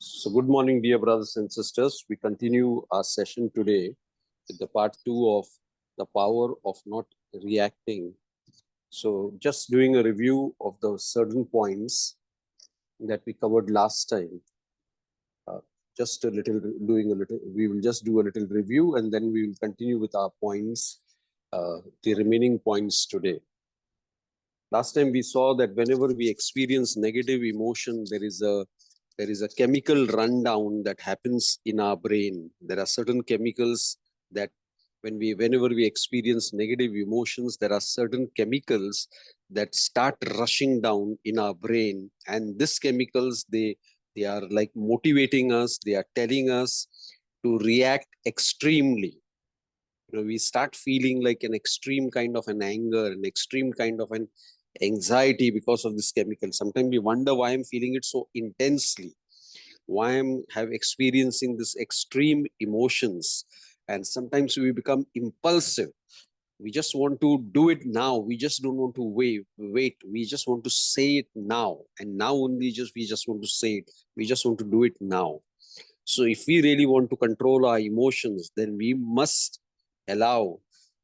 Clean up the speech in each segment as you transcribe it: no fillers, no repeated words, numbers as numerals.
So good morning, dear brothers and sisters. We continue our session today with the part 2 of the power of not reacting. So just doing a review of the certain points that we covered last time. We will just do a little review and then we will continue with our points, the remaining points today. Last time we saw that whenever we experience negative emotion, there is a chemical rundown that happens in our brain. There are certain chemicals that whenever we experience negative emotions, there are certain chemicals that start rushing down in our brain. And these chemicals, they are like motivating us. They are telling us to react extremely. We start feeling like an extreme kind of an anger, an extreme kind of an anxiety because of this chemical. Sometimes we wonder why I'm feeling it so intensely, why I'm experiencing this extreme emotions. And sometimes we become impulsive. We just want to do it now. We just don't want to wait. We just want to say it now. And now only we just want to say it. We just want to do it now. So if we really want to control our emotions, then we must allow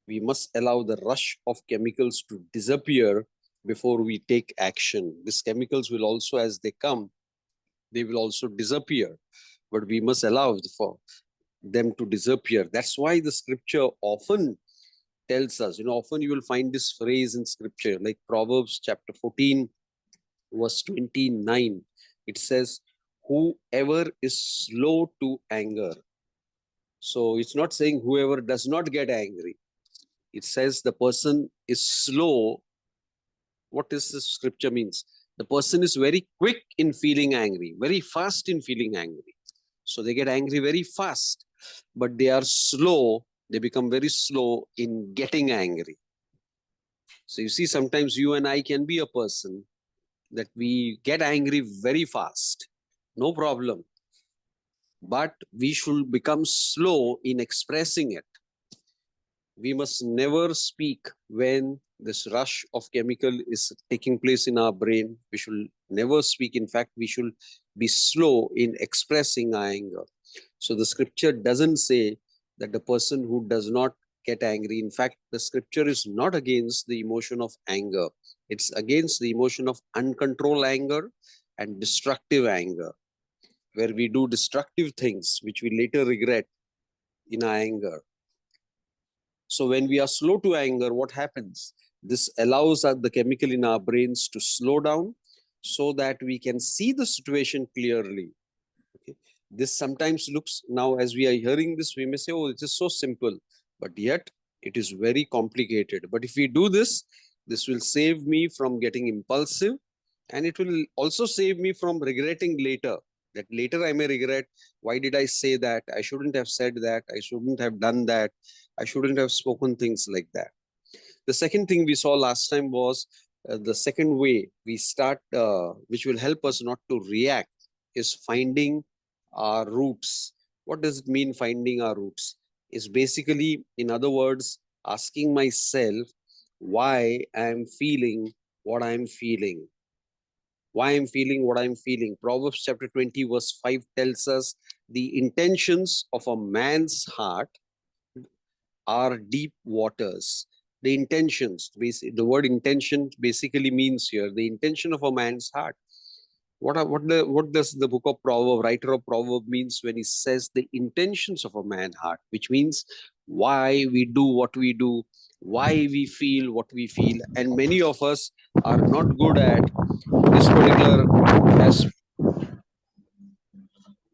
the rush of chemicals to disappear before we take action. These chemicals will also, as they come, they will also disappear, but we must allow for them to disappear. That's why the scripture often tells us, often you will find this phrase in scripture, like Proverbs chapter 14, verse 29. It says, whoever is slow to anger. So it's not saying whoever does not get angry. It says the person is slow. What does this scripture means? The person is very quick in feeling angry, very fast in feeling angry. So they get angry very fast, but they are slow. They become very slow in getting angry. So you see, sometimes you and I can be a person that we get angry very fast. No problem. But we should become slow in expressing it. We must never speak when this rush of chemical is taking place in our brain. We should never speak. In fact, we should be slow in expressing our anger. So the scripture doesn't say that the person who does not get angry. In fact, the scripture is not against the emotion of anger. It's against the emotion of uncontrolled anger and destructive anger, where we do destructive things which we later regret in our anger. So when we are slow to anger, what happens? This allows the chemical in our brains to slow down so that we can see the situation clearly. Okay. This sometimes looks, now as we are hearing this, we may say, oh, it is so simple, but yet it is very complicated. But if we do this, this will save me from getting impulsive, and it will also save me from regretting later. That later I may regret, why did I say that? I shouldn't have said that. I shouldn't have done that. I shouldn't have spoken things like that. The second thing we saw last time was the second way we start, which will help us not to react, is finding our roots. What does it mean, finding our roots? Is basically, in other words, asking myself why I'm feeling what I'm feeling. Why I'm feeling what I'm feeling. Proverbs chapter 20, verse 5 tells us the intentions of a man's heart are deep waters. The intentions, the word intention basically means here the intention of a man's heart. What does the book of Proverbs, writer of Proverbs means when he says the intentions of a man's heart, which means why we do what we do, why we feel what we feel. And many of us are not good at this particular aspect.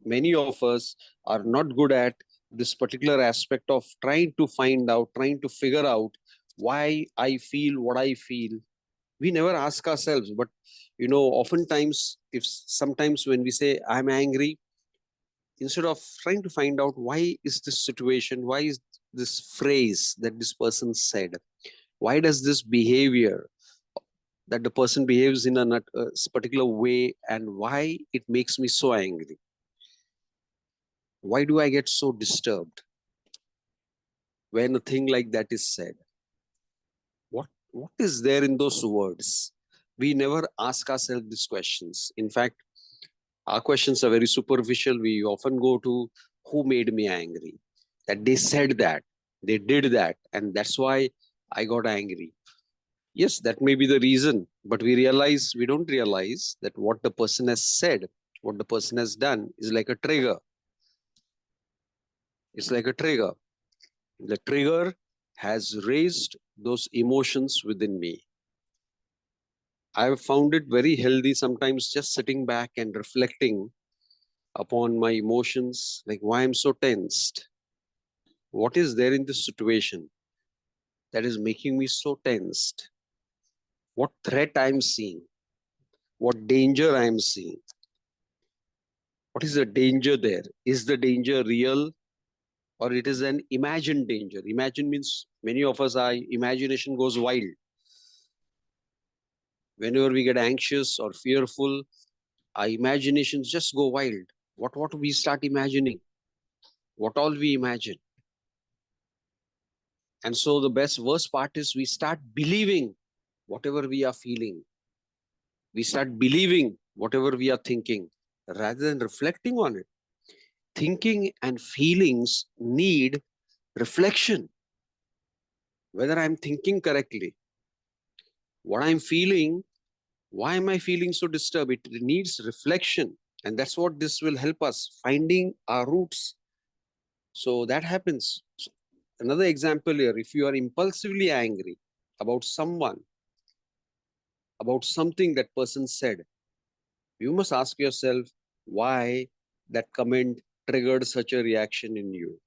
Many of us are not good at this particular aspect of trying to find out, trying to figure out why I feel what I feel. We never ask ourselves, but oftentimes, if sometimes when we say I'm angry, instead of trying to find out why is this situation, why is this phrase that this person said, why does this behavior that the person behaves in a particular way, and why it makes me so angry. Why do I get so disturbed when a thing like that is said? What is there in those words? We never ask ourselves these questions. In fact, our questions are very superficial. We often go to who made me angry, that they said that, they did that, and that's why I got angry. Yes, that may be the reason, but we don't realize that what the person has said, what the person has done is like a trigger. It's like a trigger. The trigger has raised those emotions within me. I've found it very healthy sometimes just sitting back and reflecting upon my emotions, like why I'm so tensed. What is there in this situation that is making me so tensed? What threat I'm seeing? What danger I'm seeing? What is the danger there? Is the danger real or it is an imagined danger? Imagine means many of us, our imagination goes wild. Whenever we get anxious or fearful, our imaginations just go wild. What we start imagining? What all we imagine? And so the worst part is we start believing whatever we are feeling. We start believing whatever we are thinking rather than reflecting on it. Thinking and feelings need reflection. Whether I'm thinking correctly, what I'm feeling, why am I feeling so disturbed? It needs reflection. And that's what this will help us finding our roots. So that happens. Another example here, if you are impulsively angry about someone, about something that person said, you must ask yourself why that comment triggered such a reaction in you.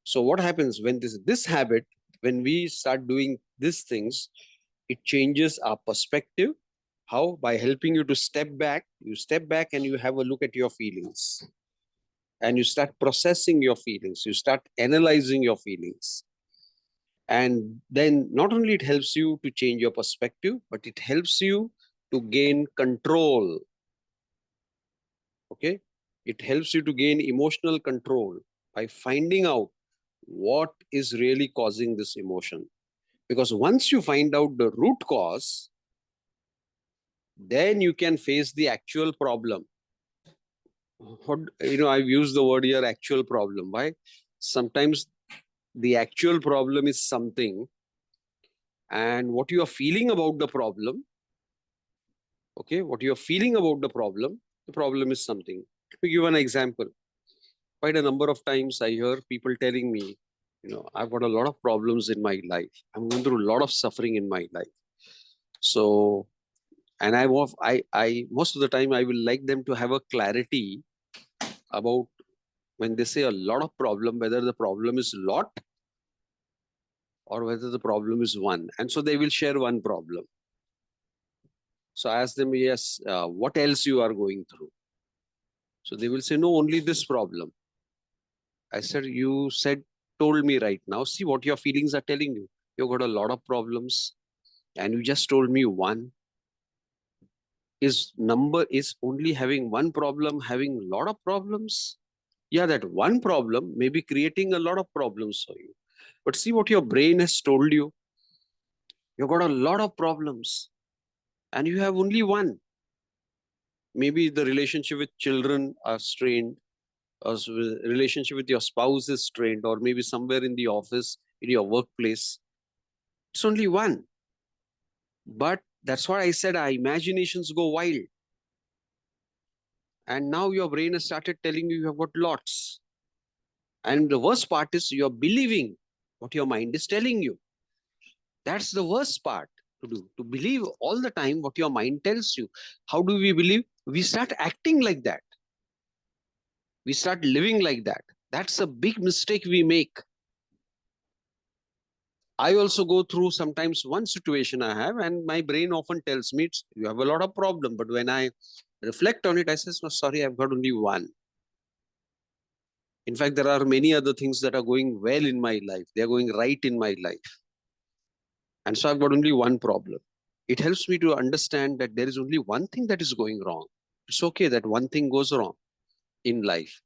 So what happens when this habit, when we start doing these things, it changes our perspective. How? By helping you to step back. You step back and you have a look at your feelings. And you start processing your feelings. You start analyzing your feelings. And then not only it helps you to change your perspective, but it helps you to gain control. Okay? It helps you to gain emotional control by finding out what is really causing this emotion. Because once you find out the root cause, then you can face the actual problem. I've used the word here actual problem. Why? Sometimes the actual problem is something, and what you are feeling about the problem, okay, what you are feeling about the problem is something. Let me give an example. Quite a number of times I hear people telling me, I've got a lot of problems in my life. I'm going through a lot of suffering in my life. So, and I most of the time I will like them to have a clarity about when they say a lot of problem, whether the problem is a lot or whether the problem is one. And so they will share one problem. So I ask them, yes, what else you are going through? So they will say, no, only this problem. I said, told me right now, see what your feelings are telling you. You've got a lot of problems and you just told me one. Is only having one problem, having a lot of problems? Yeah, that one problem may be creating a lot of problems for you. But see what your brain has told you. You've got a lot of problems and you have only one. Maybe the relationship with children are strained, or relationship with your spouse is strained, or maybe somewhere in the office, in your workplace. It's only one. But that's why I said our imaginations go wild. And now your brain has started telling you have got lots. And the worst part is you're believing what your mind is telling you. That's the worst part to do, to believe all the time what your mind tells you. How do we believe? We start acting like that. We start living like that. That's a big mistake we make. I also go through sometimes one situation I have, and my brain often tells me, you have a lot of problem. But when I reflect on it, I say, no, sorry, I've got only one. In fact, there are many other things that are going well in my life. They're going right in my life. And so I've got only one problem. It helps me to understand that there is only one thing that is going wrong. It's okay that one thing goes wrong. in life.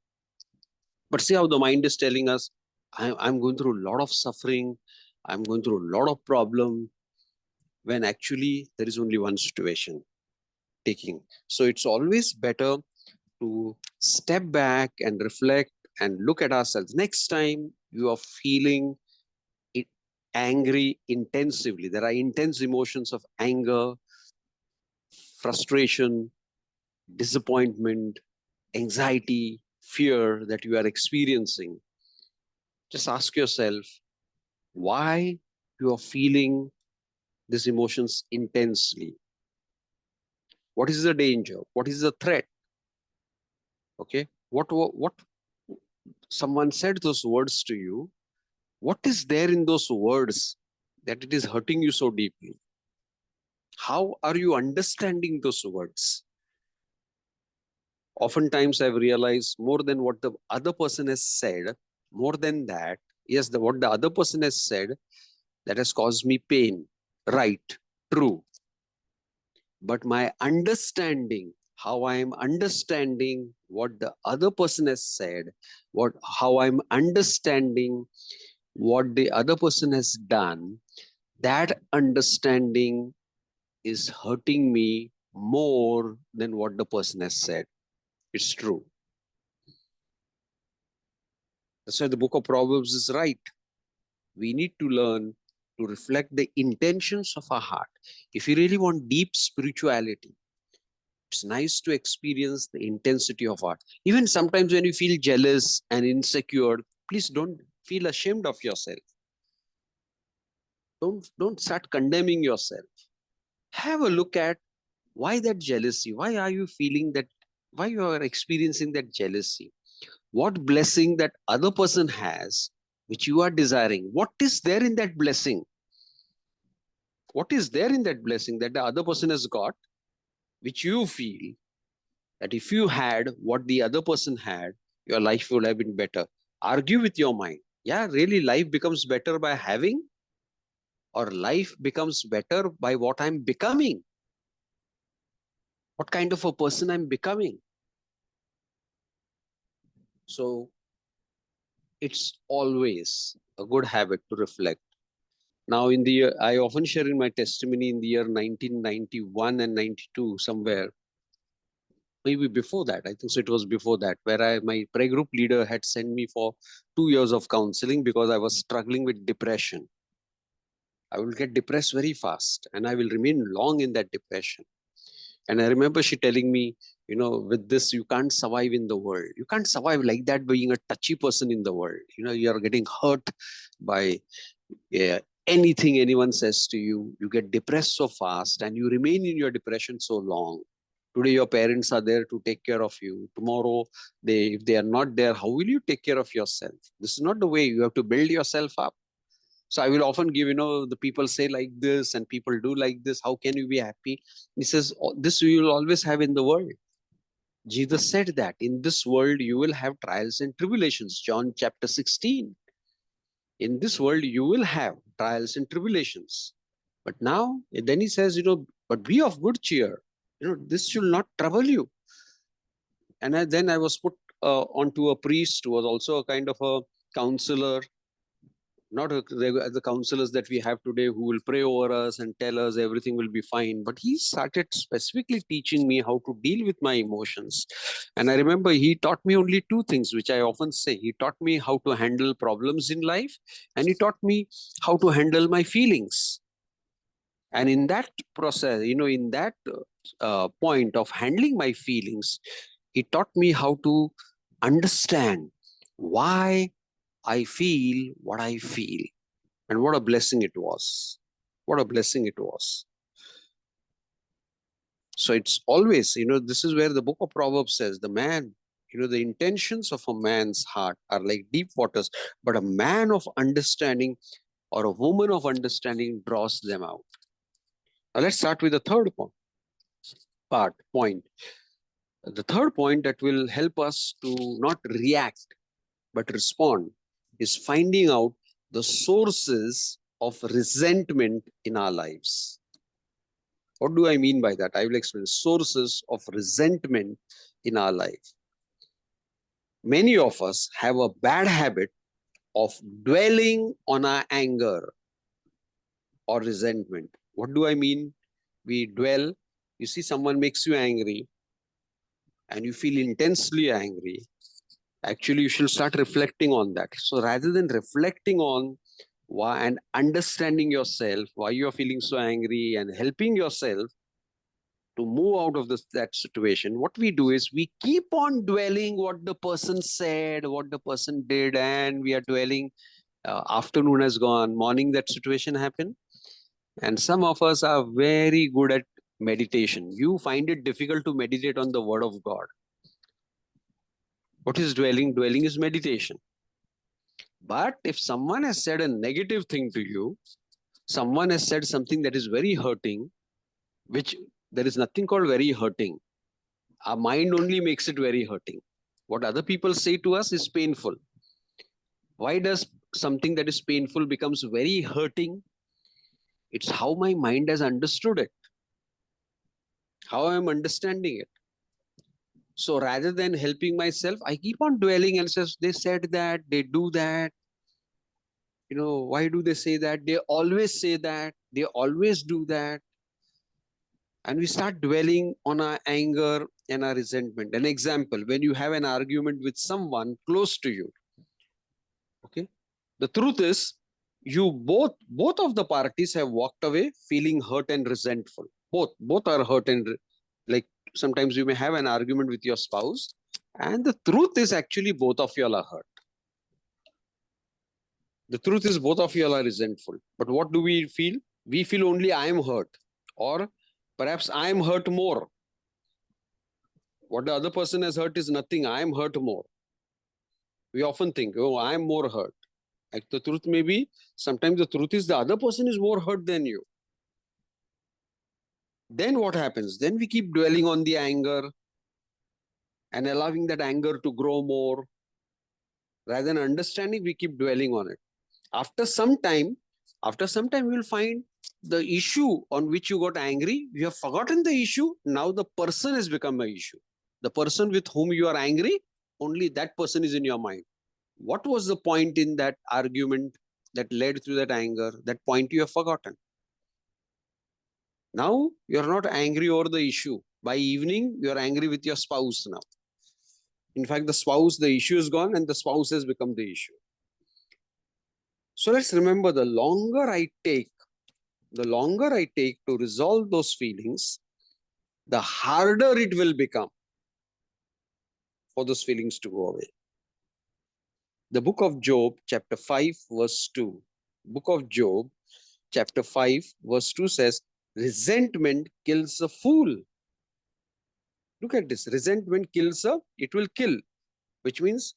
But see how the mind is telling us, I'm going through a lot of suffering, I'm going through a lot of problem, when actually there is only one situation taking. So it's always better to step back and reflect and look at ourselves. Next time you are feeling it, angry intensively, there are intense emotions of anger, frustration, disappointment, anxiety, fear that you are experiencing. Just ask yourself why you are feeling these emotions intensely. What is the danger? What is the threat? Okay. What someone said those words to you. What is there in those words that it is hurting you so deeply? How are you understanding those words? Oftentimes I've realized more than what the other person has said, more than that, yes, what the other person has said, that has caused me pain. Right, true. But my understanding, how I am understanding what the other person has said, how I'm understanding what the other person has done, that understanding is hurting me more than what the person has said. It's true. That's why the book of Proverbs is right. We need to learn to reflect the intentions of our heart. If you really want deep spirituality, it's nice to experience the intensity of art. Even sometimes when you feel jealous and insecure, please don't feel ashamed of yourself. Don't start condemning yourself. Have a look at why that jealousy. Why are you feeling that? Why you are experiencing that jealousy? What blessing that other person has, which you are desiring? What is there in that blessing? What is there in that blessing that the other person has got, which you feel that if you had what the other person had, your life would have been better? Argue with your mind. Yeah, really, life becomes better by having, or life becomes better by what I'm becoming? What kind of a person I'm becoming? So it's always a good habit to reflect. Now, in the year, I often share in my testimony in the year 1991 and 92, somewhere, maybe before that, I think so it was before that, where my prayer group leader had sent me for 2 years of counseling because I was struggling with depression. I will get depressed very fast and I will remain long in that depression. And I remember she telling me, with this, you can't survive in the world. You can't survive like that being a touchy person in the world. You're getting hurt by anything anyone says to you. You get depressed so fast and you remain in your depression so long. Today, your parents are there to take care of you. Tomorrow, if they are not there, how will you take care of yourself? This is not the way. You have to build yourself up. So I will often give, the people say like this and people do like this. How can you be happy? He says, this you will always have in the world. Jesus said that in this world you will have trials and tribulations. John chapter 16. In this world you will have trials and tribulations. But now, then he says, but be of good cheer. This should not trouble you. And then I was put onto a priest who was also a kind of a counselor, not the counselors that we have today who will pray over us and tell us everything will be fine. But he started specifically teaching me how to deal with my emotions. And I remember he taught me only two things, which I often say. He taught me how to handle problems in life, and he taught me how to handle my feelings. And in that process, in that point of handling my feelings, he taught me how to understand why I feel what I feel. And what a blessing it was. What a blessing it was. So it's always, this is where the book of Proverbs says, the man, the intentions of a man's heart are like deep waters, but a man of understanding or a woman of understanding draws them out. Now let's start with the third point. The third point that will help us to not react, but respond is finding out the sources of resentment in our lives. What do I mean by that? I will explain. Sources of resentment in our life. Many of us have a bad habit of dwelling on our anger or resentment. What do I mean? We dwell, you see someone makes you angry and you feel intensely angry. Actually, you should start reflecting on that. So rather than reflecting on why and understanding yourself, why you are feeling so angry and helping yourself to move out of that situation, what we do is we keep on dwelling what the person said, what the person did, and we are dwelling. Afternoon has gone, morning that situation happened. And some of us are very good at meditation. You find it difficult to meditate on the word of God. What is dwelling? Dwelling is meditation. But if someone has said a negative thing to you, someone has said something that is very hurting, which there is nothing called very hurting. Our mind only makes it very hurting. What other people say to us is painful. Why does something that is painful becomes very hurting? It's how my mind has understood it, how I am understanding it. So rather than helping myself, I keep on dwelling and says, they said that, they do that. Why do they say that? They always say that, they always do that. And we start dwelling on our anger and our resentment. An example, when you have an argument with someone close to you, okay, the truth is you both of the parties have walked away feeling hurt and resentful. Both are hurt and like sometimes you may have an argument with your spouse, and the truth is actually both of you are hurt. The truth is both of you are resentful. But what do we feel? We feel only I am hurt, or perhaps I am hurt more. What the other person has hurt is nothing. I am hurt more. We often think, oh, I am more hurt. Like the truth may be, sometimes the truth is the other person is more hurt than you. Then what happens? Then we keep dwelling on the anger and allowing that anger to grow more. Rather than understanding, we keep dwelling on it. After some time, you will find the issue on which you got angry, you have forgotten the issue. Now the person has become an issue. The person with whom you are angry, only that person is in your mind. What was the point in that argument that led to that anger? That point you have forgotten. Now you are not angry over the issue. By evening, you are angry with your spouse now. In fact, the issue is gone and the spouse has become the issue. So let's remember, the longer I take to resolve those feelings, the harder it will become for those feelings to go away. The book of Job, chapter 5, verse 2. Book of Job, chapter 5, verse 2 says, resentment kills a fool. Look at this. Resentment it will kill, which means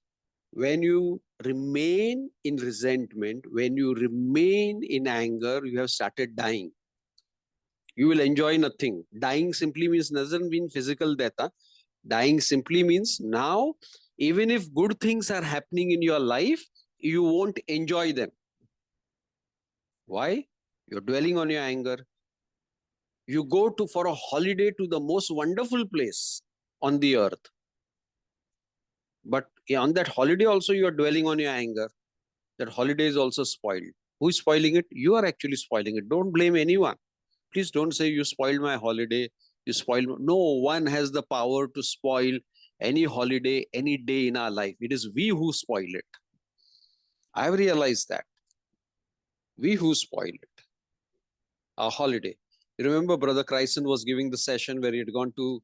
when you remain in resentment, when you remain in anger, you have started dying. You will enjoy nothing. Dying simply doesn't mean physical death. Huh? Dying simply means now, even if good things are happening in your life, you won't enjoy them. Why? You're dwelling on your anger. You go for a holiday to the most wonderful place on the earth. But on that holiday also, you are dwelling on your anger. That holiday is also spoiled. Who is spoiling it? You are actually spoiling it. Don't blame anyone. Please don't say you spoiled my holiday. You spoiled. No one has the power to spoil any holiday, any day in our life. It is we who spoil it. I've realized that. We who spoil it. Our holiday. You remember Brother Chryson was giving the session where he had gone to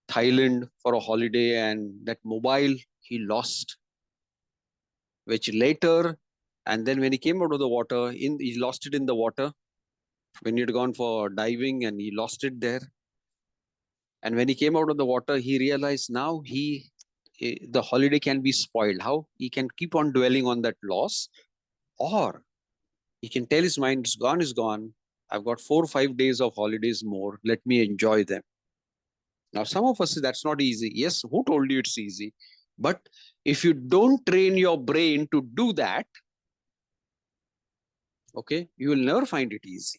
Thailand for a holiday, and that mobile he lost, which later, and then when he came out of the water, he lost it in the water when he had gone for diving, and he lost it there. And when he came out of the water, he realized now the holiday can be spoiled. How? He can keep on dwelling on that loss, or he can tell his mind, it's gone, is gone. I've got 4 or 5 days of holidays more. Let me enjoy them. Now, some of us, that's not easy. Yes, who told you it's easy? But if you don't train your brain to do that, okay, you will never find it easy.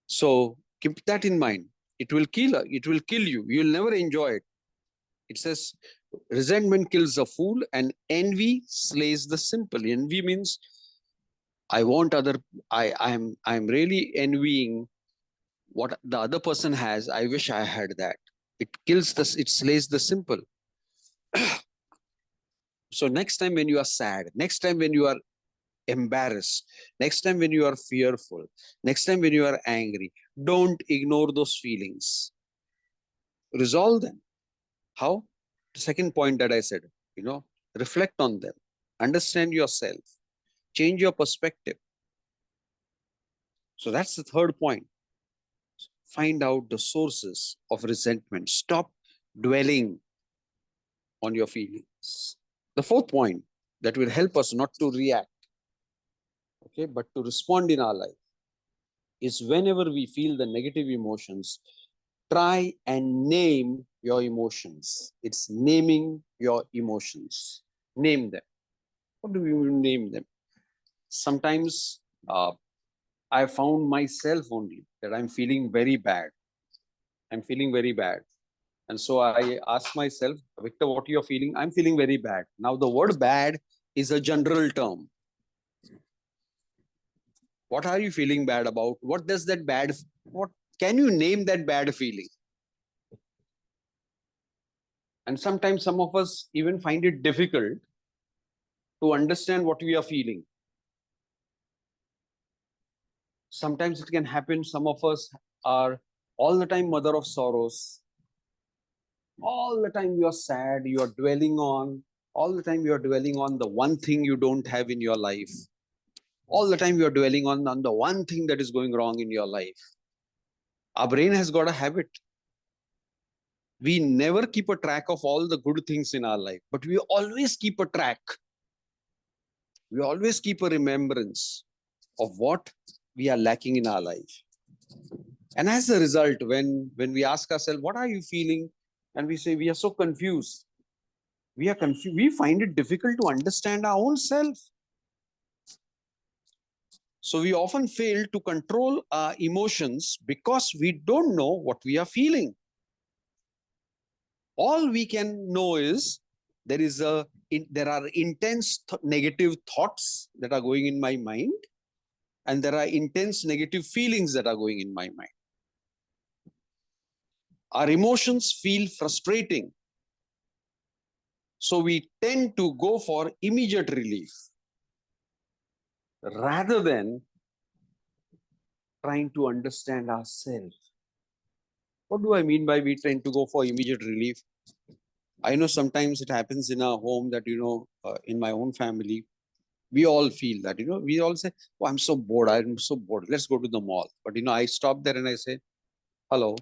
So keep that in mind. It will kill you. You'll never enjoy it. It says, resentment kills a fool and envy slays the simple. Envy means I'm really envying what the other person has. I wish I had that. It slays the simple. So next time when you are sad, next time when you are embarrassed, next time when you are fearful, next time when you are angry, don't ignore those feelings. Resolve them. How? The second point that I said, reflect on them, understand yourself, change your perspective. So that's the third point. Find out the sources of resentment. Stop dwelling on your feelings. The fourth point that will help us not to react, okay, but to respond in our life is whenever we feel the negative emotions, try and name your emotions. It's naming your emotions. Name them. What do you name them? Sometimes I found myself only that I'm feeling very bad. I'm feeling very bad. And so I ask myself, Victor, what you're feeling? I'm feeling very bad. Now, the word bad is a general term. What are you feeling bad about? What does that bad, what can you name that bad feeling? And sometimes some of us even find it difficult to understand what we are feeling. Sometimes it can happen. Some of us are all the time mother of sorrows. All the time you are sad, you are dwelling on, all the time you are dwelling on the one thing you don't have in your life. All the time you are dwelling on the one thing that is going wrong in your life. Our brain has got a habit. We never keep a track of all the good things in our life, but we always keep a track. We always keep a remembrance of what we are lacking in our life. And as a result, when we ask ourselves, what are you feeling? And we say, we are so confused. We are confused. We find it difficult to understand our own self. So we often fail to control our emotions because we don't know what we are feeling. All we can know is there are intense negative thoughts that are going in my mind, and there are intense negative feelings that are going in my mind. Our emotions feel frustrating, so we tend to go for immediate relief rather than trying to understand ourselves. What do I mean by we tend to go for immediate relief? I know sometimes it happens in our home that, in my own family, we all feel that, we all say, oh, I'm so bored. I'm so bored. Let's go to the mall. But, I stop there and I say, hello,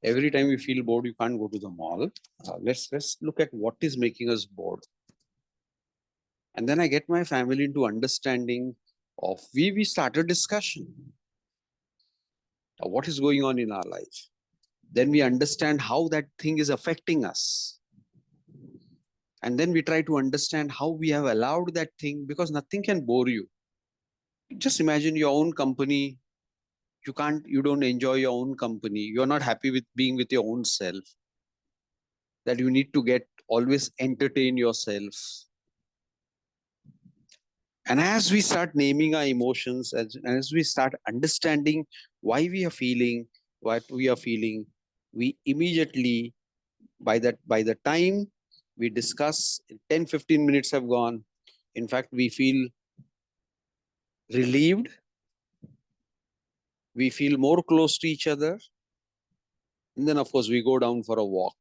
every time you feel bored, you can't go to the mall. Let's look at what is making us bored. And then I get my family into understanding of, we start a discussion of what is going on in our life. Then we understand how that thing is affecting us. And then we try to understand how we have allowed that thing, because nothing can bore you. Just imagine your own company. You don't enjoy your own company. You're not happy with being with your own self. That you need to always entertain yourself. And as we start naming our emotions, as we start understanding why we are feeling what we are feeling, we immediately, by the time we discuss, 10-15 minutes have gone. In fact, we feel relieved. We feel more close to each other. And then, of course, we go down for a walk.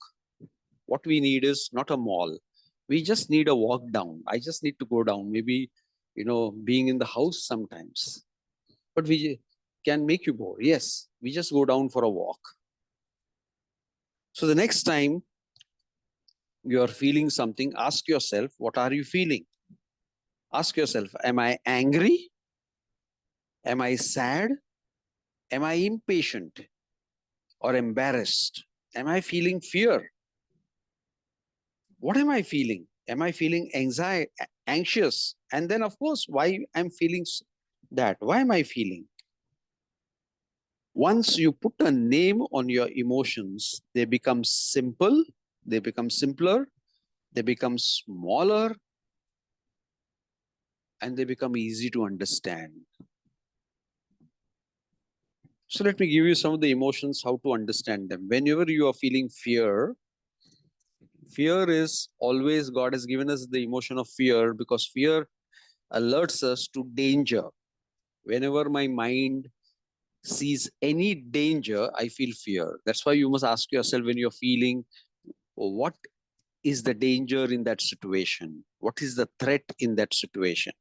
What we need is not a mall. We just need a walk down. I just need to go down. Maybe, being in the house sometimes. But we can make you bored. Yes, we just go down for a walk. So the next time you are feeling something, ask yourself, what are you feeling? Ask yourself, am I angry? Am I sad? Am I impatient or embarrassed? Am I feeling fear? What am I feeling? Am I feeling anxious? And then, of course, why I'm feeling that? Why am I feeling? Once you put a name on your emotions, they become simple, they become simpler, they become smaller, and they become easy to understand. So let me give you some of the emotions, how to understand them. Whenever you are feeling fear, fear is always, God has given us the emotion of fear because fear alerts us to danger. Whenever my mind sees any danger, I feel fear. That's why you must ask yourself when you're feeling, what is the danger in that situation? What is the threat in that situation?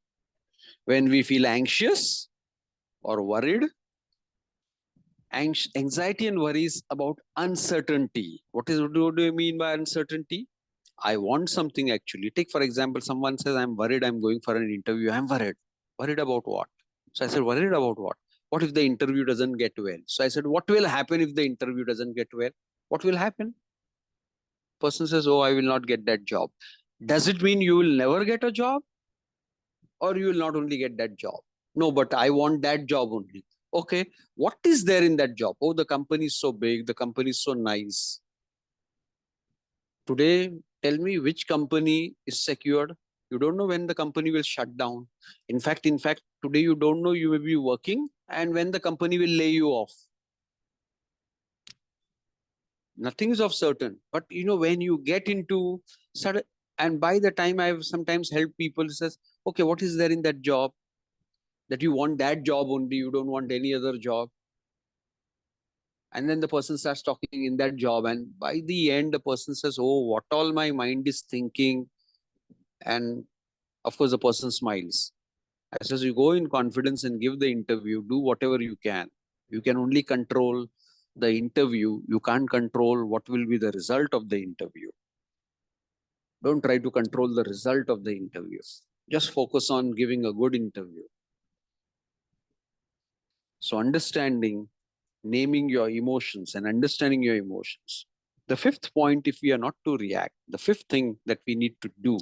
When we feel anxious or worried, anxiety and worries about uncertainty. What do you mean by uncertainty? I want something actually. Take, for example, someone says, I'm worried, I'm going for an interview. I'm worried. Worried about what? So I said, worried about what? What if the interview doesn't get well? So I said, what will happen if the interview doesn't get well? What will happen? Person says, oh, I will not get that job. Does it mean you will never get a job? Or you will not only get that job? No, but I want that job only. Okay, what is there in that job? Oh, the company is so big, the company is so nice. Today, tell me which company is secured. You don't know when the company will shut down. In fact, today you don't know you will be working and when the company will lay you off. Nothing is of certain. But when you get into sudden, and by the time I've sometimes helped people, says, okay, what is there in that job that you want that job only, you don't want any other job? And then the person starts talking in that job, and by the end, the person says, oh, what all my mind is thinking. And of course, the person smiles. I says, you go in confidence and give the interview, do whatever you can. You can only control the interview. You can't control what will be the result of the interview. Don't try to control the result of the interview. Just focus on giving a good interview. So understanding, naming your emotions and understanding your emotions. The fifth point, if we are not to react, the fifth thing that we need to do,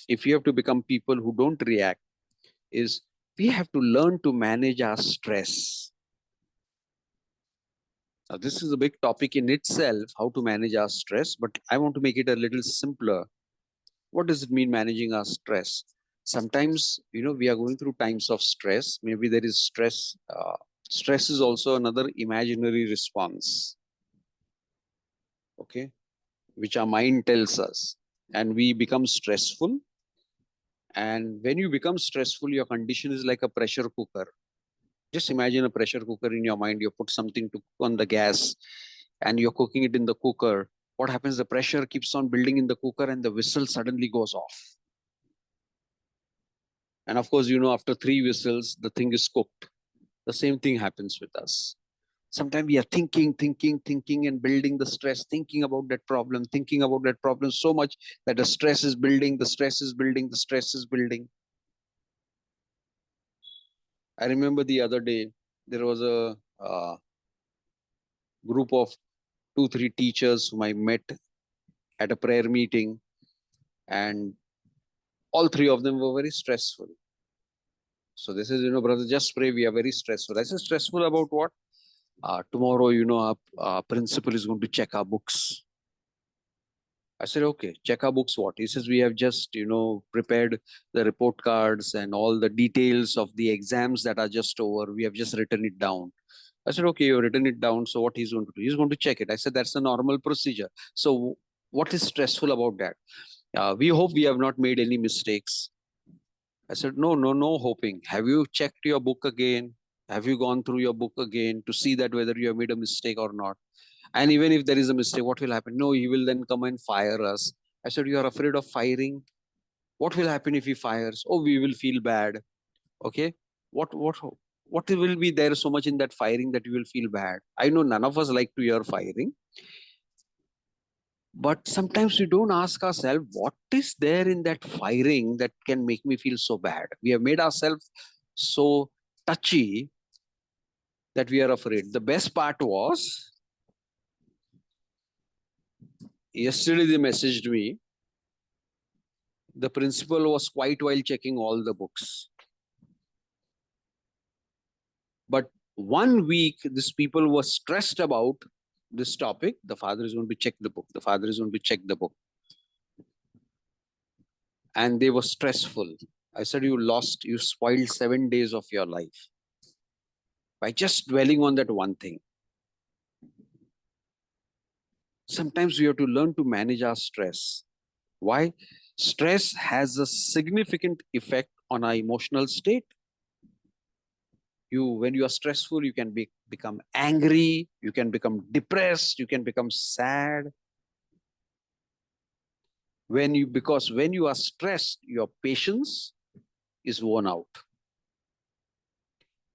if we have to become people who don't react, is we have to learn to manage our stress. Now, this is a big topic in itself, how to manage our stress, but I want to make it a little simpler. What does it mean managing our stress? Sometimes, we are going through times of stress. Maybe there is stress. Stress is also another imaginary response, okay, which our mind tells us. And we become stressful. And when you become stressful, your condition is like a pressure cooker. Just imagine a pressure cooker in your mind. You put something to cook on the gas and you're cooking it in the cooker. What happens? The pressure keeps on building in the cooker and the whistle suddenly goes off. And of course, after 3 whistles, the thing is cooked. The same thing happens with us. Sometimes we are thinking, and building the stress, thinking about that problem so much that the stress is building, the stress is building, the stress is building. I remember the other day, there was a group of 2, 3 teachers whom I met at a prayer meeting, and all 3 of them were very stressful. So this is, brother, just pray. We are very stressful. I said, stressful about what? Tomorrow, our principal is going to check our books. I said, okay, check our books what? He says, we have just, prepared the report cards and all the details of the exams that are just over. We have just written it down. I said, okay, you've written it down. So what he's going to do? He's going to check it. I said, that's a normal procedure. So what is stressful about that? We hope we have not made any mistakes. I said, no hoping. Have you checked your book again? Have you gone through your book again to see that whether you have made a mistake or not? And even if there is a mistake, what will happen? No, he will then come and fire us. I said, you are afraid of firing? What will happen if he fires? Oh, we will feel bad. Okay. What will be there so much in that firing that you will feel bad? I know none of us like to hear firing. But sometimes we don't ask ourselves, what is there in that firing that can make me feel so bad? We have made ourselves so touchy that we are afraid. The best part was, yesterday they messaged me. The principal was quiet while checking all the books. But 1 week, these people were stressed about this topic. The father is going to check the book. The father is going to check the book. And they were stressful. I said, you spoiled 7 days of your life by just dwelling on that one thing. Sometimes we have to learn to manage our stress. Why? Stress has a significant effect on our emotional state. When you are stressful, you can become angry, you can become depressed, you can become sad. Because when you are stressed, your patience is worn out.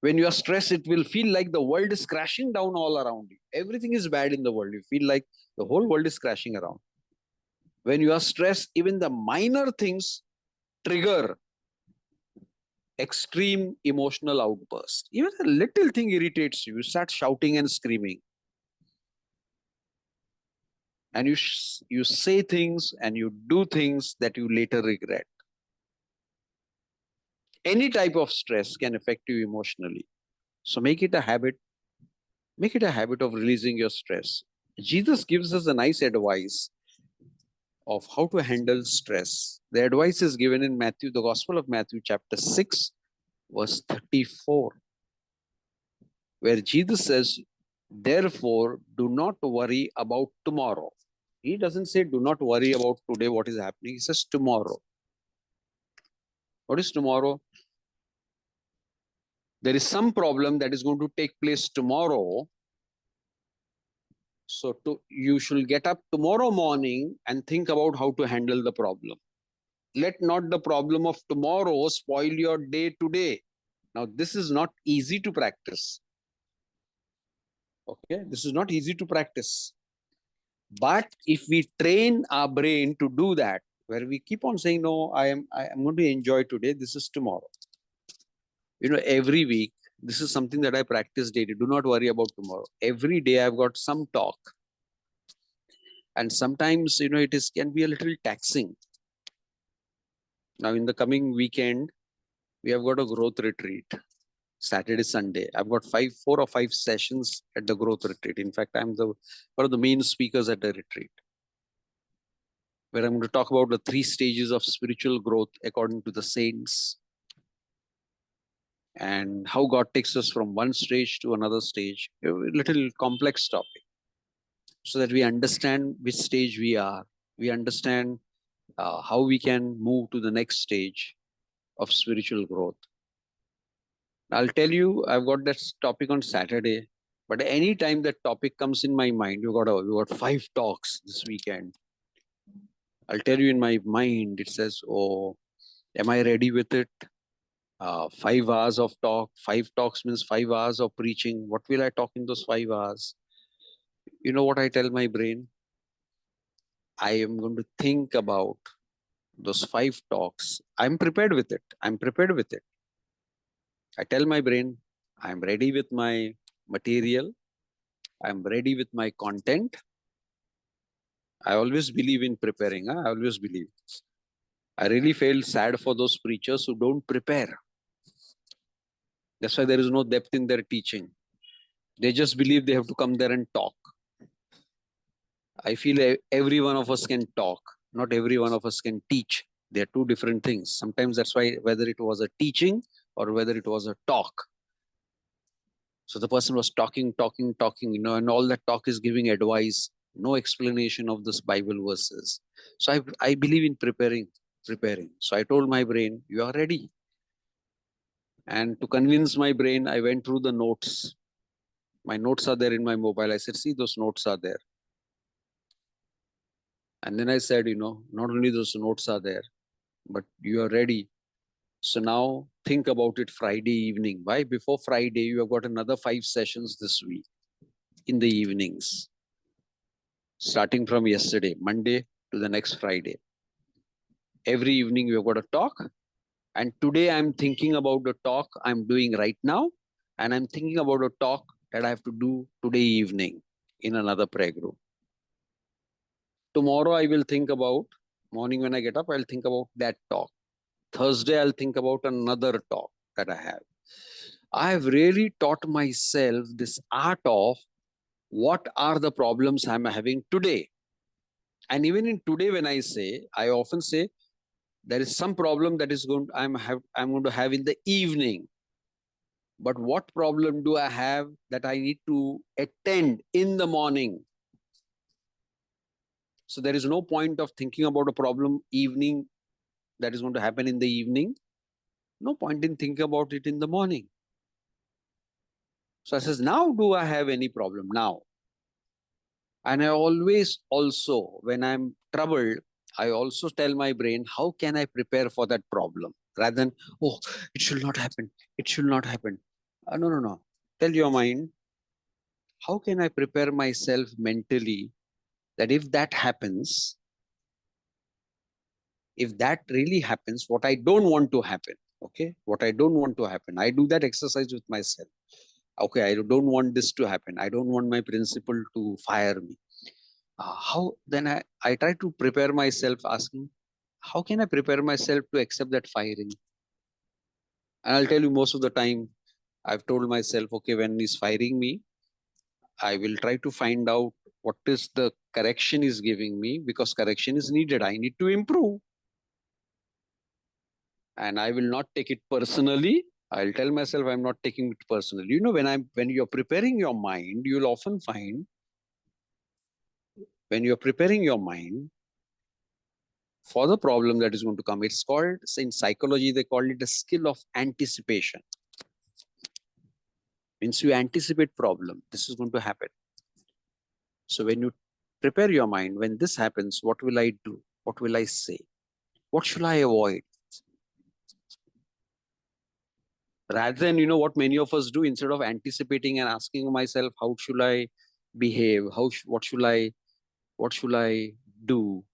When you are stressed, it will feel like the world is crashing down all around you. Everything is bad in the world. You feel like the whole world is crashing around. When you are stressed, even the minor things trigger extreme emotional outburst. Even a little thing irritates you. You start shouting and screaming. And you say things and you do things that you later regret. Any type of stress can affect you emotionally. So make it a habit. Make it a habit of releasing your stress. Jesus gives us a nice advice of how to handle stress. The advice is given in the Gospel of Matthew, chapter 6, verse 34, where Jesus says, therefore, do not worry about tomorrow. He doesn't say, do not worry about today, what is happening. He says, tomorrow. What is tomorrow? There is some problem that is going to take place tomorrow. So you should get up tomorrow morning and think about how to handle the problem. Let not the problem of tomorrow spoil your day today. Now, this is not easy to practice. Okay, this is not easy to practice. But if we train our brain to do that, where we keep on saying, no, I am going to enjoy today, this is tomorrow. Every week, this is something that I practice daily. Do not worry about tomorrow. Every day I've got some talk. And sometimes, it can be a little taxing. Now, in the coming weekend, we have got a growth retreat. Saturday, Sunday. I've got 4 or 5 sessions at the growth retreat. In fact, I'm one of the main speakers at the retreat, where I'm going to talk about the 3 stages of spiritual growth according to the saints, and how God takes us from one stage to another stage. A little complex topic, so that we understand which stage we are. We understand how we can move to the next stage of spiritual growth. I'll tell you, I've got that topic on Saturday, but any time that topic comes in my mind, you got 5 talks this weekend. I'll tell you, in my mind, it says, oh, am I ready with it? 5 hours of talk. 5 talks means 5 hours of preaching. What will I talk in those 5 hours? You know what I tell my brain? I am going to think about those 5 talks. I'm prepared with it. I'm prepared with it. I tell my brain, I'm ready with my material. I'm ready with my content. I always believe in preparing. I always believe. I really feel sad for those preachers who don't prepare. That's why there is no depth in their teaching. They just believe they have to come there and talk. I feel every one of us can talk. Not every one of us can teach. They are 2 different things. Sometimes that's why, whether it was a teaching or whether it was a talk. So the person was talking, and all that talk is giving advice, no explanation of this Bible verses. So I believe in preparing. So I told my brain, you are ready. And to convince my brain, I went through the notes. My notes are there in my mobile. I said, see, those notes are there. And then I said, not only those notes are there, but you are ready. So now think about it Friday evening. Why? Before Friday, you have got another 5 sessions this week in the evenings, starting from yesterday, Monday to the next Friday. Every evening you have got a talk. And today I'm thinking about the talk I'm doing right now. And I'm thinking about a talk that I have to do today evening in another prayer group. Tomorrow I will think about, morning when I get up, I'll think about that talk. Thursday, I'll think about another talk that I have. I've really taught myself this art of what are the problems I'm having today. And even in today, when I often say there is some problem that is I'm going to have in the evening. But what problem do I have that I need to attend in the morning? So there is no point of thinking about a problem evening that is going to happen in the evening. No point in thinking about it in the morning. So I says, now do I have any problem now? And I always also, when I'm troubled, I also tell my brain, how can I prepare for that problem? Rather than, oh, it should not happen. It should not happen. No. Tell your mind, how can I prepare myself mentally that if that happens, if that really happens, what I don't want to happen, okay? What I don't want to happen, I do that exercise with myself. Okay, I don't want this to happen. I don't want my principal to fire me. How then I try to prepare myself asking, how can I prepare myself to accept that firing? And I'll tell you most of the time, I've told myself, okay, when he's firing me, I will try to find out what is the correction is giving me because correction is needed. I need to improve. And I will not take it personally. I'll tell myself I'm not taking it personally. You know, when you're preparing your mind, you'll often find when you're preparing your mind for the problem that is going to come, it's called, in psychology, they call it a skill of anticipation. Means you anticipate problem. This is going to happen. So when you prepare your mind, when this happens, what will I do? What will I say? What should I avoid? Rather than, you know, what many of us do, instead of anticipating and asking myself, how should I behave? What should I do?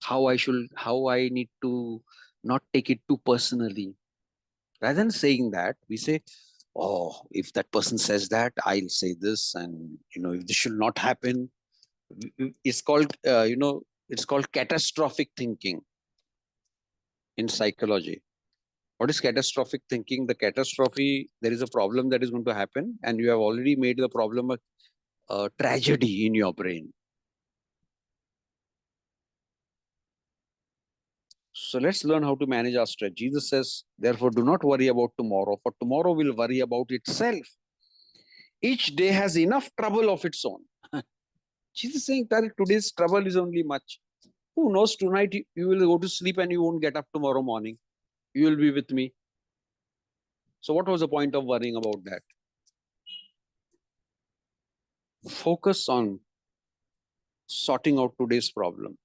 How I need to not take it too personally. Rather than saying that, we say, oh, if that person says that, I'll say this. And, you know, if this should not happen, it's called, it's called catastrophic thinking in psychology. What is catastrophic thinking? The catastrophe, there is a problem that is going to happen, and you have already made the problem a tragedy in your brain. So let's learn how to manage our stress. Jesus says, therefore, do not worry about tomorrow, for tomorrow will worry about itself. Each day has enough trouble of its own. Jesus is saying that today's trouble is only much. Who knows, tonight you will go to sleep and you won't get up tomorrow morning. You will be with me. So what was the point of worrying about that? Focus on sorting out today's problem.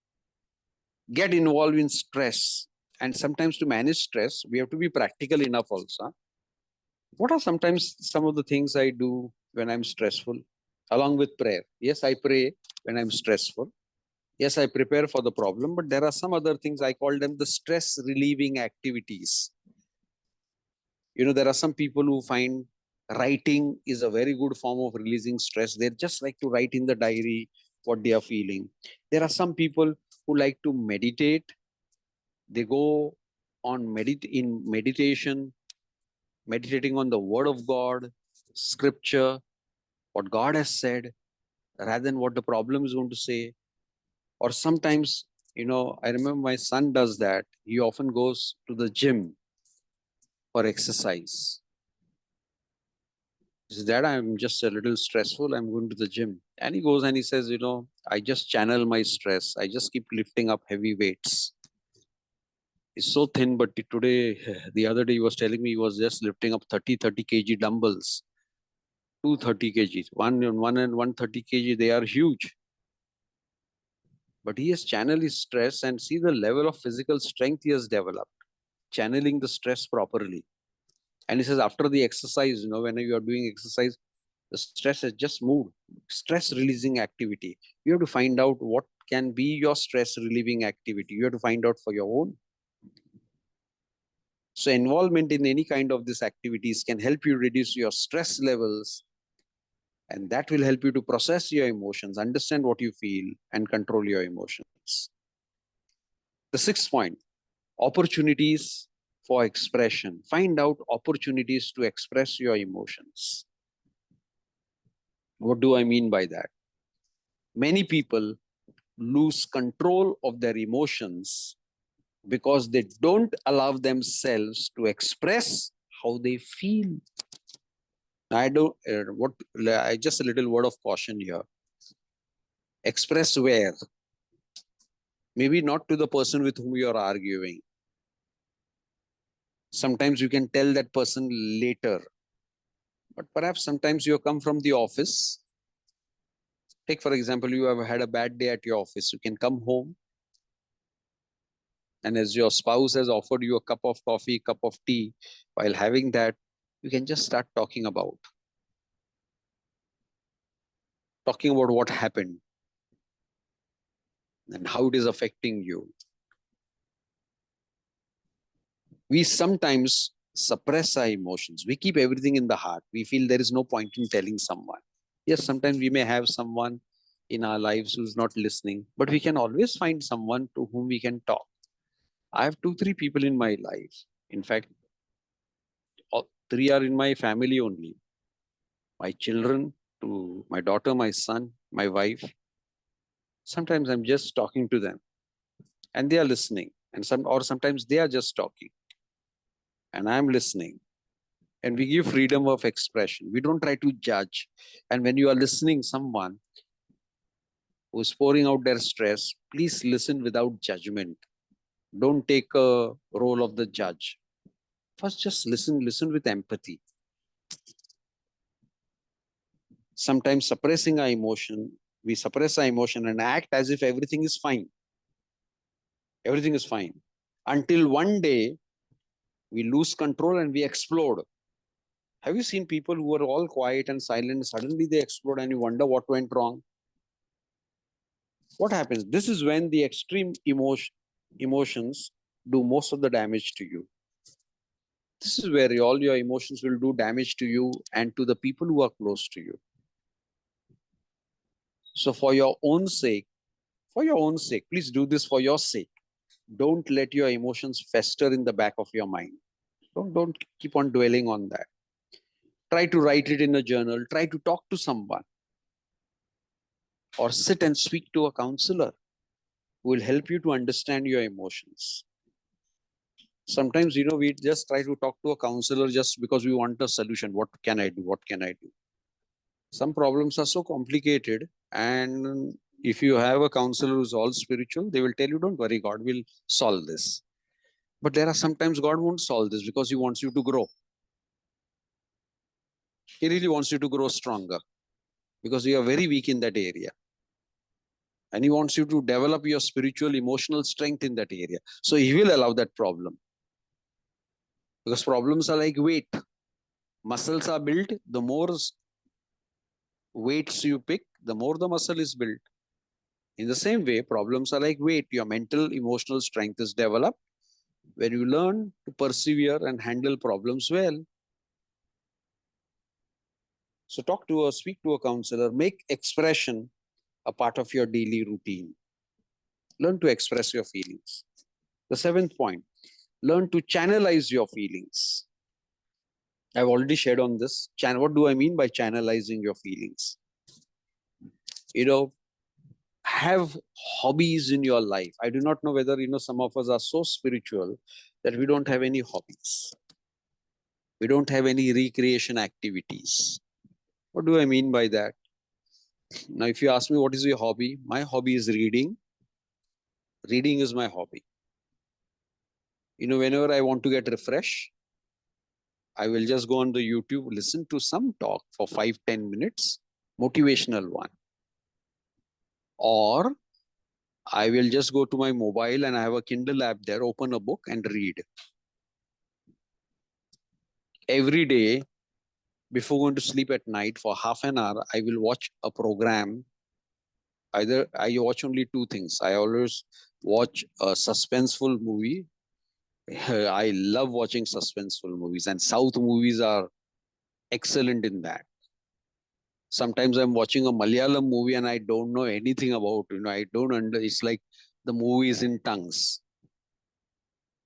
Get involved in stress. And sometimes to manage stress, we have to be practical enough also. What are sometimes some of the things I do when I'm stressful? Along with prayer. Yes, I pray when I'm stressful. Yes, I prepare for the problem, but there are some other things, I call them the stress relieving activities. You know, there are some people who find writing is a very good form of releasing stress. They just like to write in the diary what they are feeling. There are some people who like to meditate. They go on meditation, meditating on the word of God, scripture, what God has said, rather than what the problem is going to say. Or sometimes, you know, I remember my son does that. He often goes to the gym for exercise. He says, Dad, I'm just a little stressful. I'm going to the gym. And he goes and he says, you know, I just channel my stress. I just keep lifting up heavy weights. He's so thin, but today, the other day, he was telling me he was just lifting up 30 kg dumbbells. 230 kgs. One and 130 kg, they are huge. But he has channeled his stress and see the level of physical strength he has developed, channeling the stress properly. And he says, after the exercise, you know, when you are doing exercise, the stress has just moved. Stress releasing activity. You have to find out what can be your stress relieving activity. You have to find out for your own. So involvement in any kind of these activities can help you reduce your stress levels. And that will help you to process your emotions, understand what you feel, and control your emotions. The sixth point, opportunities for expression. Find out opportunities to express your emotions. What do I mean by that? Many people lose control of their emotions because they don't allow themselves to express how they feel. I don't, I just a little word of caution here. Express where? Maybe not to the person with whom you are arguing. Sometimes you can tell that person later. But perhaps sometimes you come from the office. Take, for example, you have had a bad day at your office. You can come home. And as your spouse has offered you a cup of coffee, cup of tea, while having that, you can just start talking about what happened and how it is affecting you. We sometimes suppress our emotions. We keep everything in the heart. We feel there is no point in telling someone. Yes, sometimes we may have someone in our lives who's not listening, but we can always find someone to whom we can talk. I have 2, 3 people in my life. In fact, all 3 are in my family only. My children, to my daughter, my son, my wife. Sometimes I'm just talking to them and they are listening. And sometimes they are just talking and I'm listening. And we give freedom of expression. We don't try to judge. And when you are listening someone who's pouring out their stress, please listen without judgment. Don't take a role of the judge. First, just listen with empathy. Sometimes suppressing our emotion, we suppress our emotion and act as if everything is fine. Everything is fine. Until one day, we lose control and we explode. Have you seen people who are all quiet and silent, suddenly they explode and you wonder what went wrong? What happens? This is when the extreme emotions do most of the damage to you. This is where all your emotions will do damage to you and to the people who are close to you. So for your own sake, please do this for your sake. Don't let your emotions fester in the back of your mind. Don't keep on dwelling on that. Try to write it in a journal. Try to talk to someone. Or sit and speak to a counselor who will help you to understand your emotions. Sometimes, we just try to talk to a counselor just because we want a solution. What can I do? What can I do? Some problems are so complicated, and if you have a counselor who's all spiritual, they will tell you, don't worry, God will solve this. But there are sometimes God won't solve this because he wants you to grow. He really wants you to grow stronger because you are very weak in that area. And he wants you to develop your spiritual, emotional strength in that area. So he will allow that problem. Because problems are like weight. Muscles are built, the more weights you pick, the more the muscle is built. In the same way, problems are like weight. Your mental, emotional strength is developed when you learn to persevere and handle problems well. So speak to a counselor, make expression a part of your daily routine. Learn to express your feelings. The 7th point, learn to channelize your feelings. I've already shared on this. What do I mean by channelizing your feelings? Have hobbies in your life. I do not know whether, some of us are so spiritual that we don't have any hobbies. We don't have any recreation activities. What do I mean by that? Now, if you ask me what is your hobby, my hobby is reading. Reading is my hobby. Whenever I want to get refreshed, I will just go on the YouTube, listen to some talk for 5-10 minutes, motivational one. Or I will just go to my mobile and I have a Kindle app there, open a book and read. Every day, before going to sleep at night for half an hour, I will watch a program. Either I watch only 2 things. I always watch a suspenseful movie. I love watching suspenseful movies, and South movies are excellent in that. Sometimes I'm watching a Malayalam movie and I don't know anything about, I don't it's like the movie is in tongues.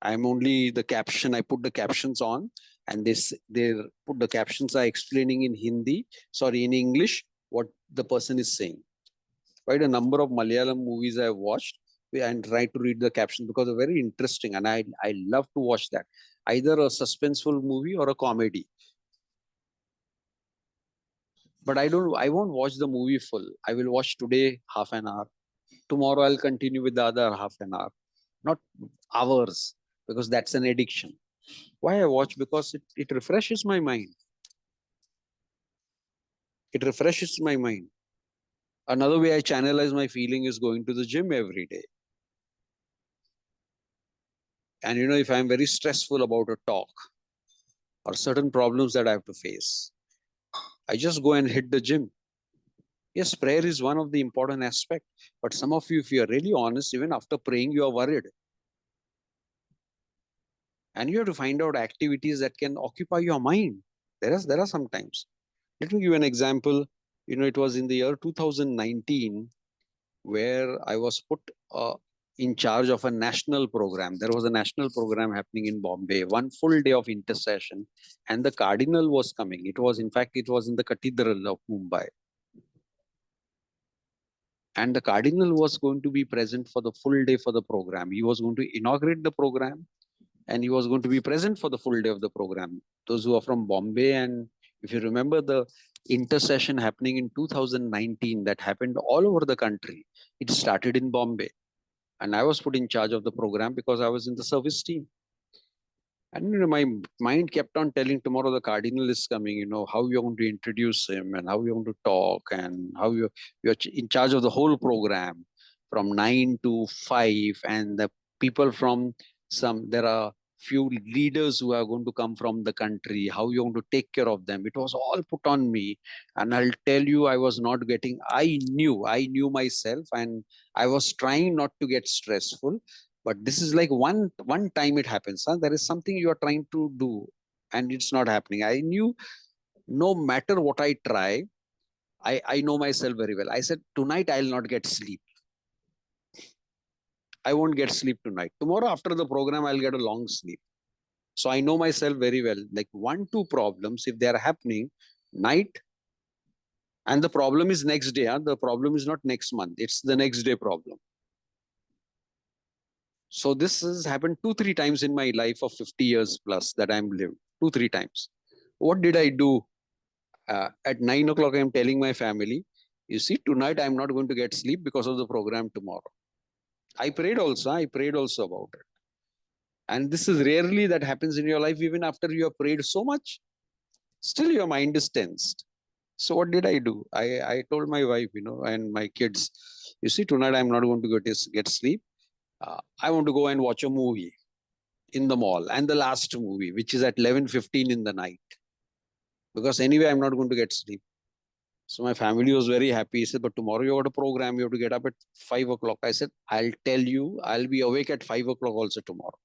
I'm only the caption. I put the captions on, and they put the captions are explaining in in English, what the person is saying. Quite a number of Malayalam movies I've watched and try to read the captions because they're very interesting, and I love to watch that. Either a suspenseful movie or a comedy. But I won't watch the movie full. I will watch today half an hour. Tomorrow I'll continue with the other half an hour. Not hours, because that's an addiction. Why I watch? Because it refreshes my mind. It refreshes my mind. Another way I channelize my feeling is going to the gym every day. And if I'm very stressful about a talk or certain problems that I have to face, I just go and hit the gym. Yes, prayer is one of the important aspects. But some of you, if you're really honest, even after praying, you are worried. And you have to find out activities that can occupy your mind. There are sometimes. Let me give you an example. It was in the year 2019 where I was put in charge of a national program. There was a national program happening in Bombay, one full day of intercession, and the cardinal was coming. It was in the cathedral of Mumbai. And the cardinal was going to be present for the full day for the program. He was going to inaugurate the program, and he was going to be present for the full day of the program. Those who are from Bombay, and if you remember the intercession happening in 2019 that happened all over the country, it started in Bombay. And I was put in charge of the program because I was in the service team. And my mind kept on telling, tomorrow the cardinal is coming, how you're going to introduce him and how you're going to talk and how you're in charge of the whole program from 9 to 5. And the people from there are few leaders who are going to come from the country, how you're going to take care of them. It was all put on me. And I'll tell you, I knew myself, and I was trying not to get stressful. But this is like one time it happens. Huh? There is something you are trying to do and it's not happening. I knew no matter what I try, I know myself very well. I said, tonight I'll not get sleep. I won't get sleep tonight. Tomorrow after the program, I'll get a long sleep. So I know myself very well. Like 1-2 problems, if they are happening, night, and the problem is next day. Huh? The problem is not next month. It's the next day problem. So this has happened 2-3 times in my life of 50 years plus that I'm lived. 2-3 times. What did I do? At 9 o'clock, I'm telling my family, you see, tonight I'm not going to get sleep because of the program tomorrow. I prayed also about it. And this is rarely that happens in your life, even after you have prayed so much, still your mind is tensed. So what did I do? I told my wife, and my kids, you see, tonight I'm not going to get sleep. I want to go and watch a movie in the mall, and the last movie, which is at 11:15 in the night. Because anyway, I'm not going to get sleep. So my family was very happy. He said, but tomorrow you got a program, you have to get up at 5 o'clock. I said, I'll tell you, I'll be awake at 5 o'clock also tomorrow.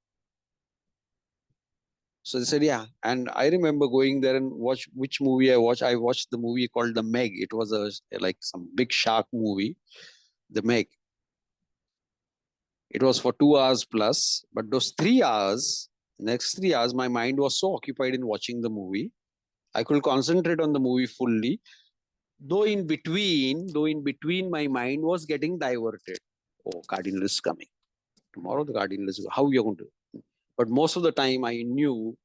So they said, yeah. And I remember going there and watch which movie I watched. I watched the movie called The Meg. It was like some big shark movie, The Meg. It was for 2 hours plus, but those 3 hours, next 3 hours, my mind was so occupied in watching the movie. I could concentrate on the movie fully. Though in between, my mind was getting diverted. Oh, cardinal is coming. Tomorrow the cardinal is, how are you going to? But most of the time I knew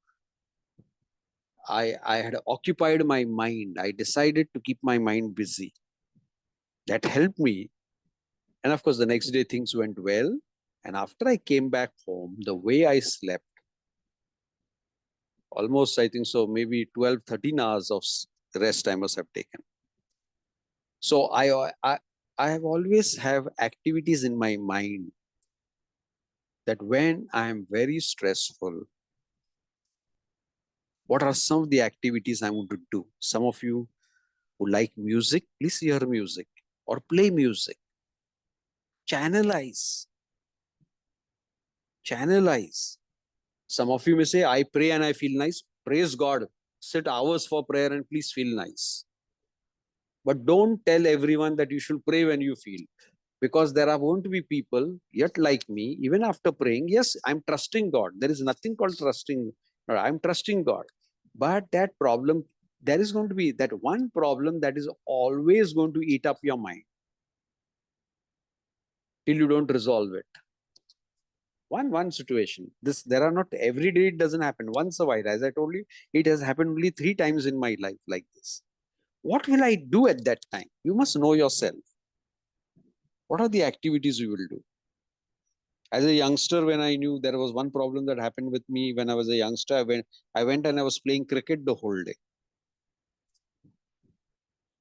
I had occupied my mind. I decided to keep my mind busy. That helped me. And of course, the next day things went well. And after I came back home, the way I slept, almost, I think so, maybe 12, 13 hours of rest I must have taken. So I have always have activities in my mind that when I am very stressful, what are some of the activities I want to do? Some of you who like music, please hear music or play music. Channelize. Channelize. Some of you may say, I pray and I feel nice. Praise God. Sit hours for prayer and please feel nice. But don't tell everyone that you should pray when you feel. Because there are going to be people yet like me, even after praying. Yes, I'm trusting God. There is nothing called trusting. I'm trusting God. But that problem, there is going to be that one problem that is always going to eat up your mind till you don't resolve it. One situation. This, there are not every day, it doesn't happen. Once a while, as I told you, it has happened only 3 times in my life like this. What will I do at that time? You must know yourself. What are the activities you will do? As a youngster, when I knew, there was one problem that happened with me when I was a youngster. I went and I was playing cricket the whole day.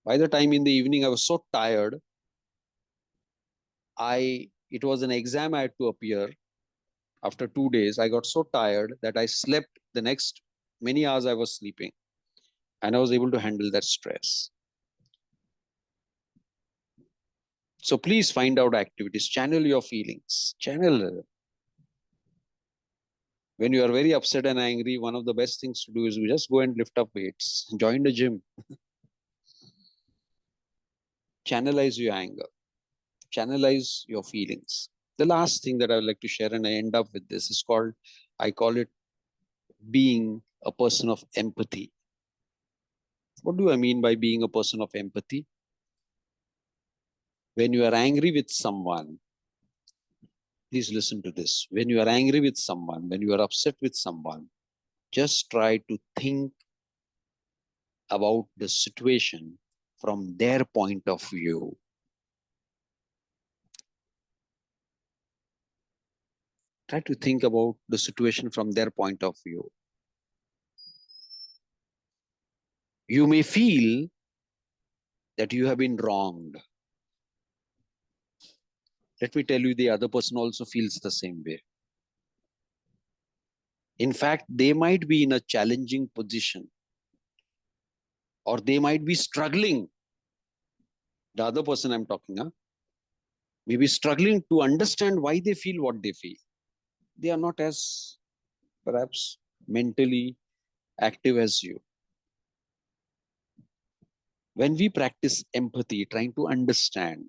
By the time in the evening, I was so tired. It was an exam I had to appear. After 2 days, I got so tired that I slept the next many hours. I was sleeping, and I was able to handle that stress. So please find out activities, channel your feelings, channel. When you are very upset and angry, one of the best things to do is we just go and lift up weights, join the gym, channelize your anger, channelize your feelings. The last thing that I would like to share, and I end up with this, is called, I call it being a person of empathy. What do I mean by being a person of empathy? When you are angry with someone, please listen to this. When you are angry with someone, when you are upset with someone, just try to think about the situation from their point of view. Try to think about the situation from their point of view. You may feel that you have been wronged. Let me tell you, the other person also feels the same way. In fact, they might be in a challenging position, or they might be struggling. The other person I'm talking about may be struggling to understand why they feel what they feel. They are not as perhaps mentally active as you. When we practice empathy, trying to understand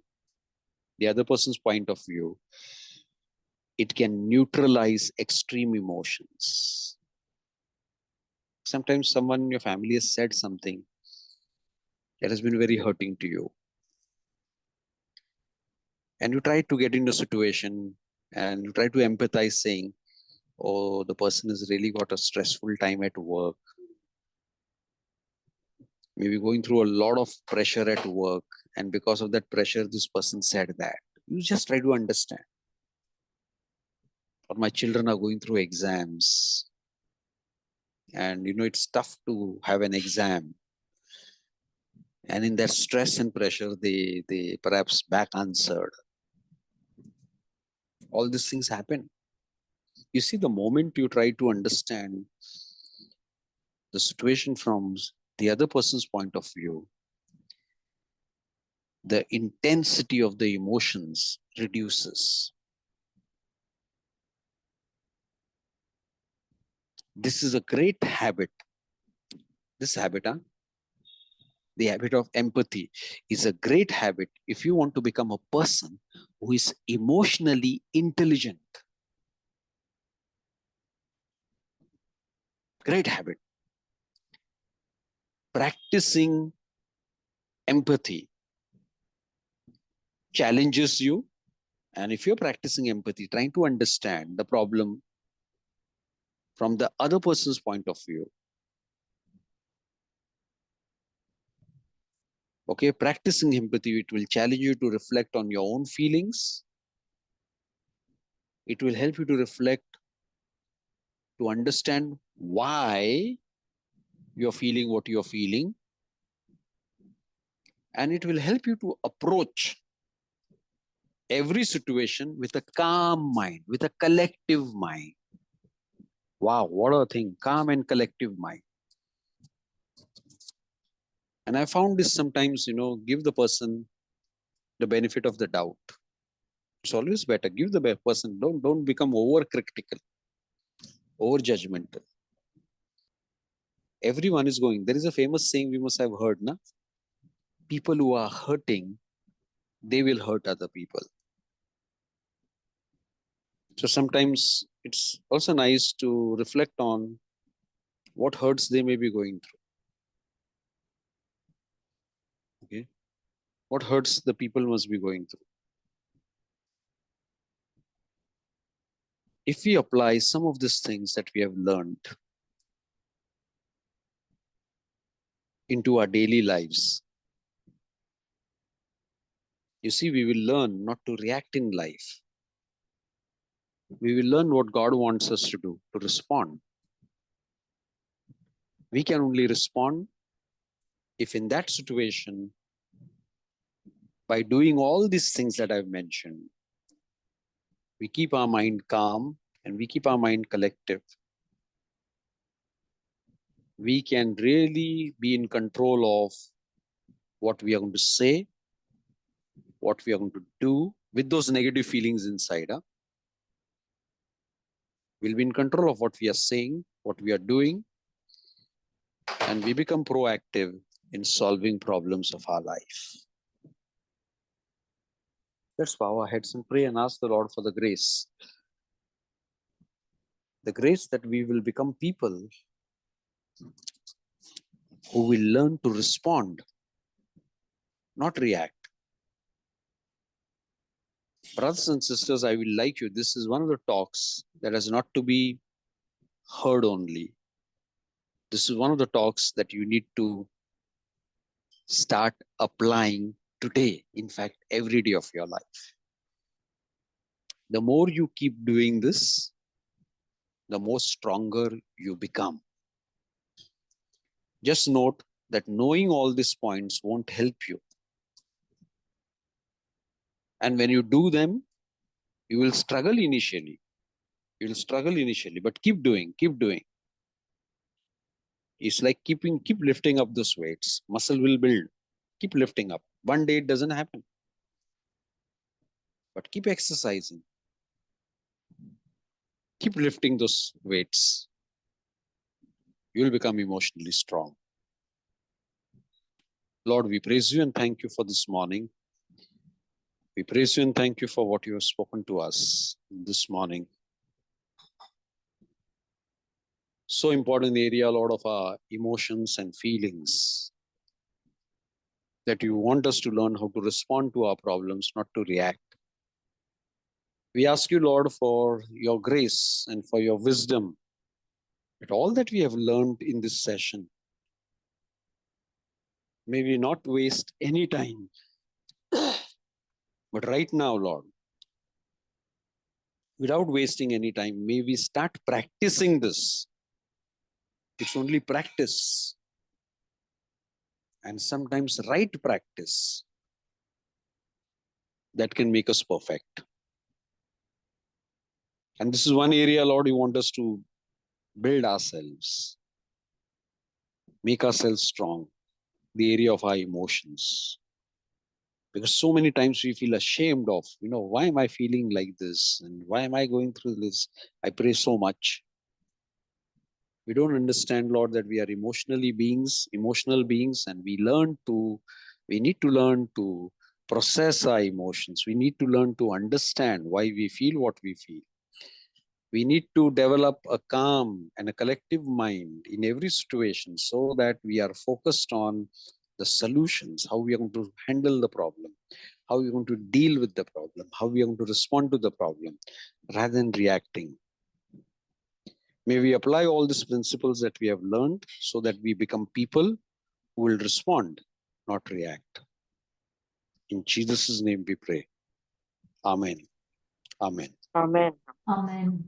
the other person's point of view, it can neutralize extreme emotions. Sometimes someone in your family has said something that has been very hurting to you. And you try to get into a situation and you try to empathize, saying, oh, the person has really got a stressful time at work. Maybe going through a lot of pressure at work. And because of that pressure, this person said that. You just try to understand. Or my children are going through exams. And it's tough to have an exam. And in that stress and pressure, they perhaps back answered. All these things happen. You see, the moment you try to understand the situation from the other person's point of view, the intensity of the emotions reduces. This is a great habit. This habit, the habit of empathy, is a great habit if you want to become a person who is emotionally intelligent. Great habit. Practicing empathy challenges you. And if you're practicing empathy, trying to understand the problem from the other person's point of view, okay, practicing empathy, it will challenge you to reflect on your own feelings. It will help you to reflect, to understand why you're feeling what you're feeling. And it will help you to approach every situation with a calm mind, with a collective mind. Wow, what a thing, calm and collective mind. And I found this sometimes, give the person the benefit of the doubt. It's always better. Give the person, don't become over critical, over judgmental. Everyone is going. There is a famous saying we must have heard, na? People who are hurting, they will hurt other people. So sometimes it's also nice to reflect on what hurts they may be going through. Okay. What hurts the people must be going through. If we apply some of these things that we have learned into our daily lives, you see, we will learn not to react in life. We will learn what God wants us to do, to respond. We can only respond if in that situation, by doing all these things that I've mentioned, we keep our mind calm and we keep our mind collective. We can really be in control of what we are going to say, what we are going to do with those negative feelings inside. We'll be in control of what we are saying, what we are doing, and we become proactive in solving problems of our life. Let's bow our heads and pray and ask the Lord for the grace. The grace that we will become people who will learn to respond, not react. Brothers and sisters, I will like you. This is one of the talks that is not to be heard only. This is one of the talks that you need to start applying today. In fact, every day of your life. The more you keep doing this, the more stronger you become. Just note that knowing all these points won't help you. And when you do them, you will struggle initially. You will struggle initially, but keep doing, keep doing. It's like keep lifting up those weights. Muscle will build. Keep lifting up. One day it doesn't happen. But keep exercising. Keep lifting those weights. You will become emotionally strong. Lord, we praise you and thank you for this morning. We praise you and thank you for what you have spoken to us this morning. So important area, Lord, of our emotions and feelings, that you want us to learn how to respond to our problems, not to react. We ask you, Lord, for your grace and for your wisdom, that all that we have learned in this session, may we not waste any time. But right now, Lord, without wasting any time, may we start practicing this. It's only practice. And sometimes right practice that can make us perfect. And this is one area, Lord, you want us to build ourselves, make ourselves strong, the area of our emotions. Because so many times we feel ashamed of, why am I feeling like this? And why am I going through this? I pray so much. We don't understand, Lord, that we are emotional beings, and we need to learn to process our emotions. We need to learn to understand why we feel what we feel. We need to develop a calm and a collective mind in every situation so that we are focused on the solutions, how we are going to handle the problem, how we are going to deal with the problem, how we are going to respond to the problem, rather than reacting. May we apply all these principles that we have learned so that we become people who will respond, not react. In Jesus' name we pray. Amen. Amen. Amen. Amen.